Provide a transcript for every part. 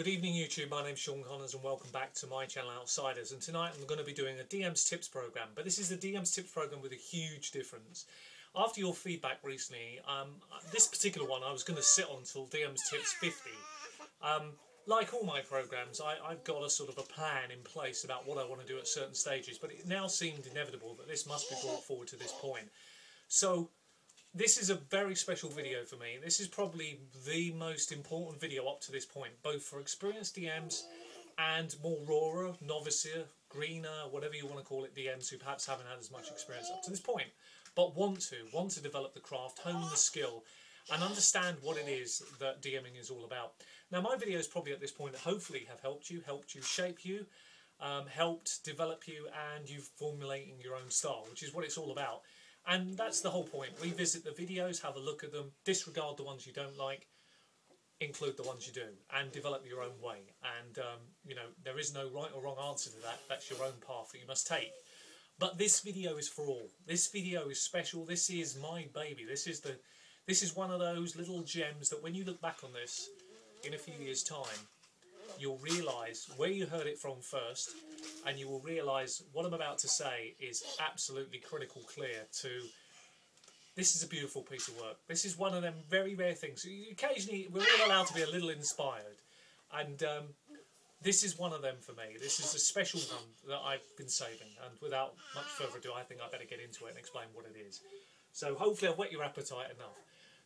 Good evening YouTube, my name's Sean Connors and welcome back to my channel Outsiders, and tonight I'm going to be doing a DM's Tips program, but this is the DM's Tips program with a huge difference. After your feedback recently, this particular one I was going to sit on till DM's Tips 50. Like all my programs, I've got a sort of a plan in place about what I want to do at certain stages, but it now seemed inevitable that this must be brought forward to this point. So this is a very special video for me. This is probably the most important video up to this point, both for experienced DMs and more rawer, novicer, greener, whatever you want to call it, DMs who perhaps haven't had as much experience up to this point, but want to develop the craft, hone the skill, and understand what it is that DMing is all about. Now, my videos probably at this point hopefully have helped you shape you, helped develop you, and you formulating your own style, which is what it's all about. And that's the whole point. Revisit the videos, have a look at them, disregard the ones you don't like, include the ones you do, and develop your own way. And, you know, there is no right or wrong answer to that. That's your own path that you must take. But this video is for all. This video is special. This is my baby. This is one of those little gems that when you look back on this in a few years' time, you'll realise where you heard it from first, and you will realise what I'm about to say is absolutely critical clear to... This is a beautiful piece of work. This is one of them very rare things. Occasionally we're all allowed to be a little inspired, and this is one of them for me. This is a special one that I've been saving, and without much further ado I think I better get into it and explain what it is. So hopefully I've whet your appetite enough.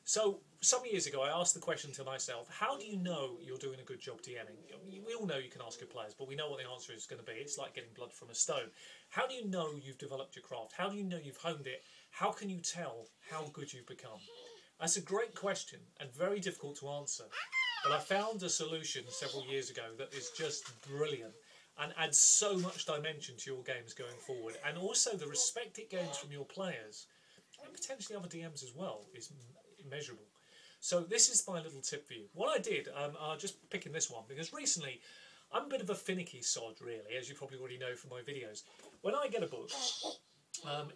So, some years ago I asked the question to myself, how do you know you're doing a good job DMing? We all know you can ask your players, but we know what the answer is going to be. It's like getting blood from a stone. How do you know you've developed your craft? How do you know you've honed it? How can you tell how good you've become? That's a great question and very difficult to answer. But I found a solution several years ago that is just brilliant and adds so much dimension to your games going forward. And also the respect it gains from your players, and potentially other DMs as well, is immeasurable. So this is my little tip for you. What I did, just picking this one, because recently I'm a bit of a finicky sod really, as you probably already know from my videos. When I get a book,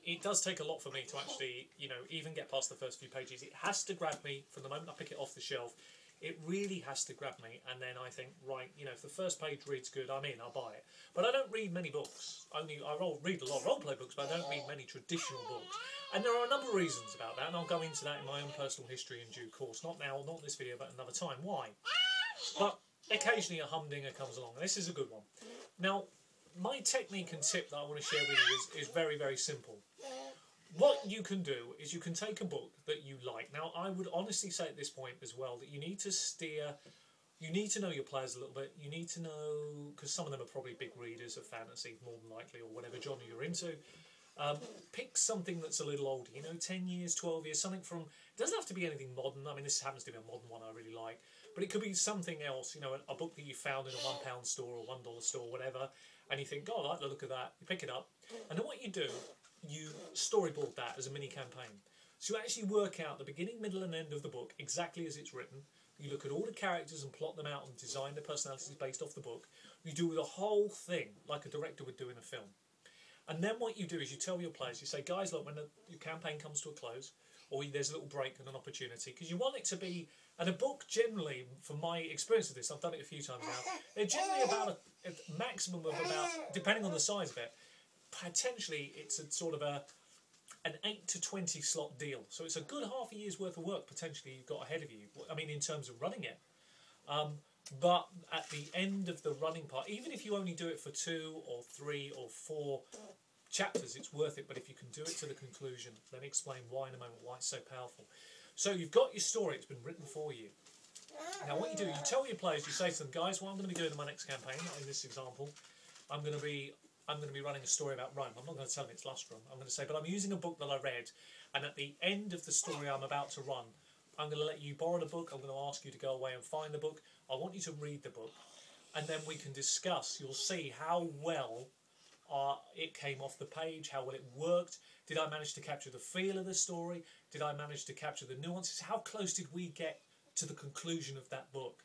it does take a lot for me to actually, you know, even get past the first few pages. It has to grab me from the moment I pick it off the shelf. It really has to grab me, and then I think, right, you know, if the first page reads good, I'm in, I'll buy it. But I don't read many books. I read a lot of role-play books, but I don't read many traditional books. And there are a number of reasons about that, and I'll go into that in my own personal history in due course. Not now, not in this video, but another time. Why? But occasionally a humdinger comes along, and this is a good one. Now, my technique and tip that I want to share with you is very, very simple. What you can do is you can take a book that you like. Now, I would honestly say at this point as well that you need to steer... You need to know your players a little bit. You need to know... Because some of them are probably big readers of fantasy, more than likely, or whatever genre you're into. Pick something that's a little older, you know, 10 years, 12 years, something from... It doesn't have to be anything modern. I mean, this happens to be a modern one I really like. But it could be something else, you know, a book that you found in a £1 store or $1 store, whatever. And you think, God, I like the look of that. You pick it up. And then what you do... You storyboard that as a mini campaign. So you actually work out the beginning, middle and end of the book exactly as it's written. You look at all the characters and plot them out and design their personalities based off the book. You do the whole thing like a director would do in a film. And then what you do is you tell your players, you say, guys, look, when your campaign comes to a close, or there's a little break and an opportunity, because you want it to be, and a book generally, from my experience of this, I've done it a few times now, they're generally about a maximum of about, depending on the size of it, potentially it's a sort of an 8 to 20 slot deal. So it's a good half a year's worth of work potentially you've got ahead of you. I mean, in terms of running it. But at the end of the running part, even if you only do it for 2 or 3 or 4 chapters, it's worth it. But if you can do it to the conclusion, let me explain why in a moment, why it's so powerful. So you've got your story, it's been written for you. Now what you do, you tell your players, you say to them, guys, what I'm going to be doing in my next campaign, in this example, I'm going to be running a story about Rome. I'm not going to tell them it's Lustrum. I'm going to say, but I'm using a book that I read, and at the end of the story I'm about to run, I'm going to let you borrow the book. I'm going to ask you to go away and find the book. I want you to read the book, and then we can discuss. You'll see how well it came off the page, how well it worked. Did I manage to capture the feel of the story? Did I manage to capture the nuances? How close did we get to the conclusion of that book?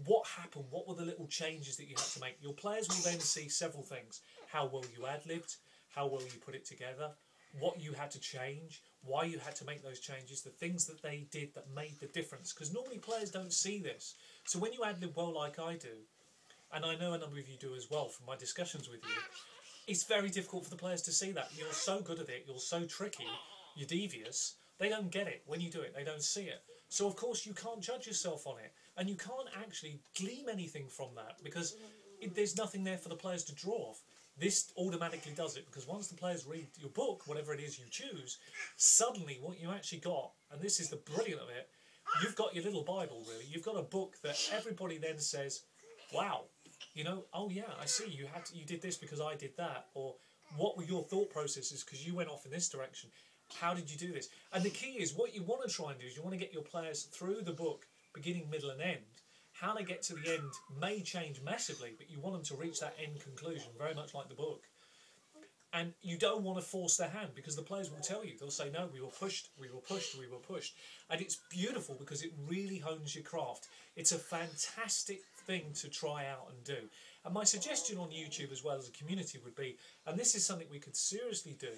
What happened? What were the little changes that you had to make? Your players will then see several things. How well you ad-libbed, how well you put it together, what you had to change, why you had to make those changes, the things that they did that made the difference. Because normally players don't see this. So when you ad-lib well like I do, and I know a number of you do as well from my discussions with you, it's very difficult for the players to see that. You're so good at it, you're so tricky, you're devious, they don't get it. When you do it, they don't see it. So of course you can't judge yourself on it, and you can't actually glean anything from that, because there's nothing there for the players to draw off. This automatically does it, because once the players read your book, whatever it is you choose, suddenly what you actually got, and this is the brilliant of it, you've got your little Bible, really. You've got a book that everybody then says, wow, you know, oh yeah, I see, you did this because I did that, or what were your thought processes because you went off in this direction. How did you do this? And the key is, what you want to try and do is you want to get your players through the book, beginning, middle and end. How they get to the end may change massively, but you want them to reach that end conclusion, very much like the book. And you don't want to force their hand, because the players will tell you. They'll say, no, we were pushed, we were pushed, we were pushed. And it's beautiful because it really hones your craft. It's a fantastic thing to try out and do. And my suggestion on YouTube as well as a community would be, and this is something we could seriously do,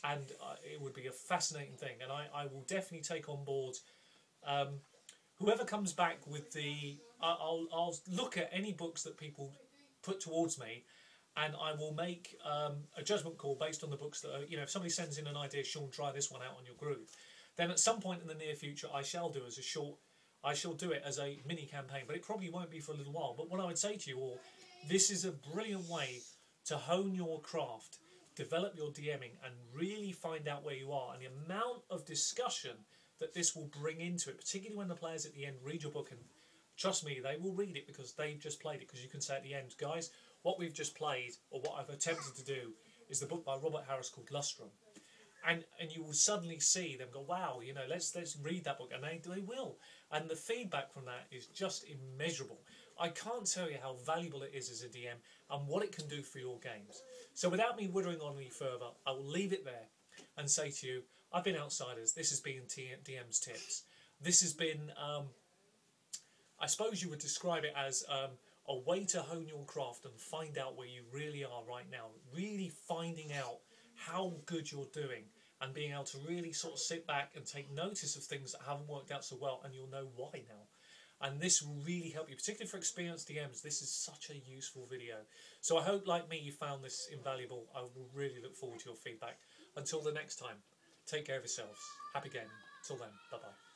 and it would be a fascinating thing, and I will definitely take on board whoever comes back with the... I'll look at any books that people put towards me, and I will make a judgment call based on the books that are, you know, if somebody sends in an idea, Sean, try this one out on your group, then at some point in the near future I shall do it as a mini campaign, but it probably won't be for a little while. But what I would say to you all, this is a brilliant way to hone your craft, develop your DMing, and really find out where you are, and the amount of discussion that this will bring into it, particularly when the players at the end read your book. And trust me, they will read it because they've just played it, because you can say at the end, guys, what we've just played, or what I've attempted to do, is the book by Robert Harris called Lustrum. And you will suddenly see them go, wow, you know, let's read that book, and they will. And the feedback from that is just immeasurable. I can't tell you how valuable it is as a DM and what it can do for your games. So without me withering on any further, I will leave it there and say to you, I've been Outsiders. This has been DM's Tips. This has been, I suppose you would describe it as a way to hone your craft and find out where you really are right now. Really finding out how good you're doing, and being able to really sort of sit back and take notice of things that haven't worked out so well, and you'll know why now. And this will really help you, particularly for experienced DMs. This is such a useful video. So I hope, like me, you found this invaluable. I will really look forward to your feedback. Until the next time, take care of yourselves. Happy gaming. Till then, bye-bye.